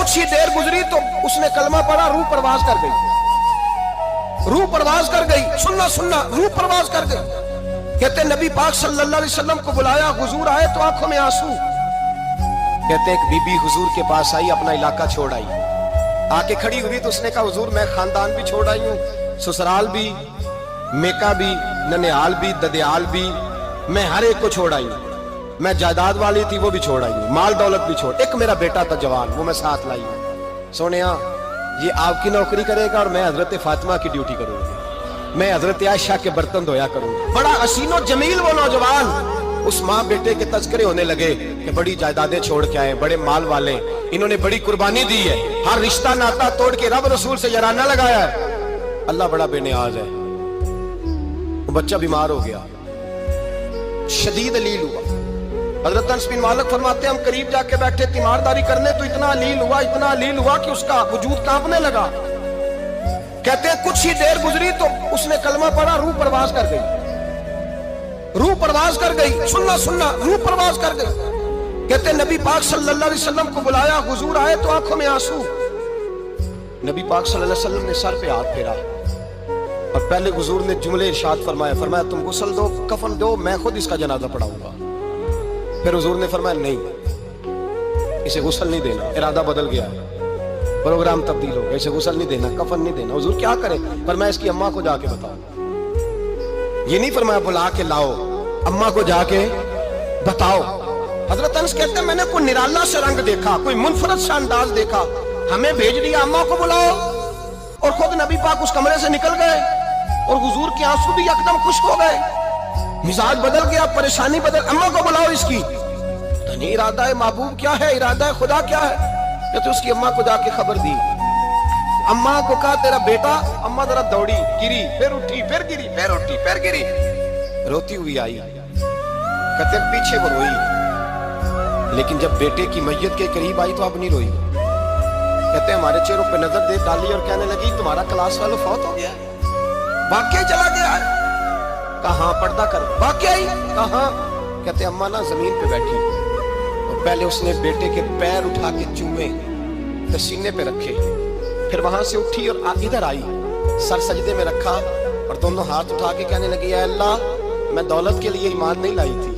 कुछ ही देर गुजरी तो उसने कलमा पढ़ा, रूह परवाज कर गई, रूह परवाज कर गई। सुनना सुनना, रूह परवाज कर गई। कहते नबी पाक सल्लल्लाहु अलैहि वसल्लम को बुलाया, हुजूर आए तो आंखों में आंसू। कहते एक बीबी हुजूर के पास आई, अपना इलाका छोड़ आई, आके खड़ी हुई तो उसने कहा हुजूर मैं खानदान भी छोड़ आई हूँ, ससुराल भी, मेका भी, ननिहाल भी, ददियाल भी, मैं हर एक को छोड़ आई हूँ। मैं जायदाद वाली थी वो भी छोड़ आई हूँ, माल दौलत भी छोड़, एक मेरा बेटा था जवान वो मैं साथ लाई हूँ। सोनिया ये आपकी नौकरी करेगा और मैं हजरत फातिमा की ड्यूटी करूंगी, मैं हजरत आयशा के बर्तन धोया करूंगा। बड़ा हसीनो जमील वो नौजवान। उस माँ बेटे के तस्करे होने लगे कि बड़ी जायदादें छोड़ के आए, बड़े माल वाले, इन्होंने बड़ी कुर्बानी दी है, हर रिश्ता नाता तोड़ के रब रसूल से याराना लगाया है। अल्लाह बड़ा बेनियाज है। वो बच्चा बीमार हो गया, शदीद अलील हुआ। हजरत अनस बिन मालिक फरमाते हम करीब जाके बैठे तीमारदारी करने तो इतना अलील हुआ, इतना अलील हुआ कि उसका वजूद कांपने लगा। कहते हैं कुछ ही देर गुजरी तो उसने कलमा पढ़ा, रूह परवाज कर गई, रूह परवाज कर गई। सुनना सुनना, रूह परवाज कर गई। कहते नबी पाक सल्लल्लाहु अलैहि वसल्लम को बुलाया, हुजूर आए तो आंखों में आंसू। नबी पाक सल्लल्लाहु अलैहि वसल्लम ने सर पे हाथ फेरा और पहले हुजूर ने जुमले इरशाद फरमाया, फरमाया तुम गुस्ल दो, कफन दो, मैं खुद इसका जनाजा पढ़ाऊंगा। फिर हुजूर ने फरमाया नहीं, इसे गुस्ल नहीं देना, इरादा बदल गया, प्रोग्राम तब्दील हो गया, इसे गुस्ल नहीं देना, कफन नहीं देना। हुजूर क्या करें? फरमाया इसकी अम्मा को जाके बताओ। ये नहीं फरमाया बुला के लाओ, अम्मा को जाके बताओ। हजरत अनस कहते हैं मैंने कोई निराला सा रंग देखा, कोई मुनफरद सा अंदाज देखा, हमें भेज दिया अम्मा को बुलाओ, और खुद नबी पाक उस कमरे से निकल गए और हुजूर के आंसू भी एकदम खुश्क हो गए, मिजाज बदल गया, परेशानी बदल। अम्मा को बुलाओ इसकी। तो नहीं इरादा है महबूब क्या है, इरादा है खुदा क्या है? तो उसकी अम्मा को जाके खबर दी, अम्मा को कहा तेरा बेटा। अम्मा जरा दौड़ी, गिरी, फिर उठी, फिर गिरी, फिर उठी, फिर गिरी, रोती हुई आई। कहते पीछे वो रोई, लेकिन जब बेटे की मैयत के करीब आई तो अब नहीं रोई। कहते हमारे चेहरों पे नजर दे डाली और कहने लगी तुम्हारा क्लास वाला फौत हो गया, वाकई चला गया है। कहाँ? पर्दा कर, वाकई कहाँ? कहते अम्मा ना जमीन पे बैठी और पहले उसने बेटे के पैर उठा के चूमे तो सीने पे रखे, फिर वहां से उठी और इधर आई, सर सजदे में रखा और दोनों हाथ उठा के कहने लगी ऐ अल्लाह मैं दौलत के लिए ईमान नहीं लाई थी,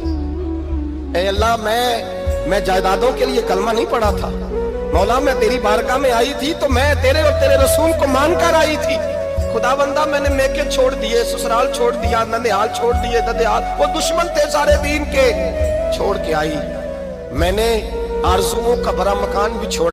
ऐ अल्लाह मैं जायदादों के लिए कलमा नहीं पढ़ा था, मौला मैं तेरी बारगाह में आई थी तो मैं तेरे और तेरे रसूल को मानकर आई थी। खुदा बंदा मैंने मेके छोड़ दिए, ससुराल छोड़ दिया, ननिहाल छोड़ दिए, ददियाल, वो दुश्मन थे सारे दीन के, छोड़ के आई। मैंने आरज़ुओं का बड़ा मकान भी छोड़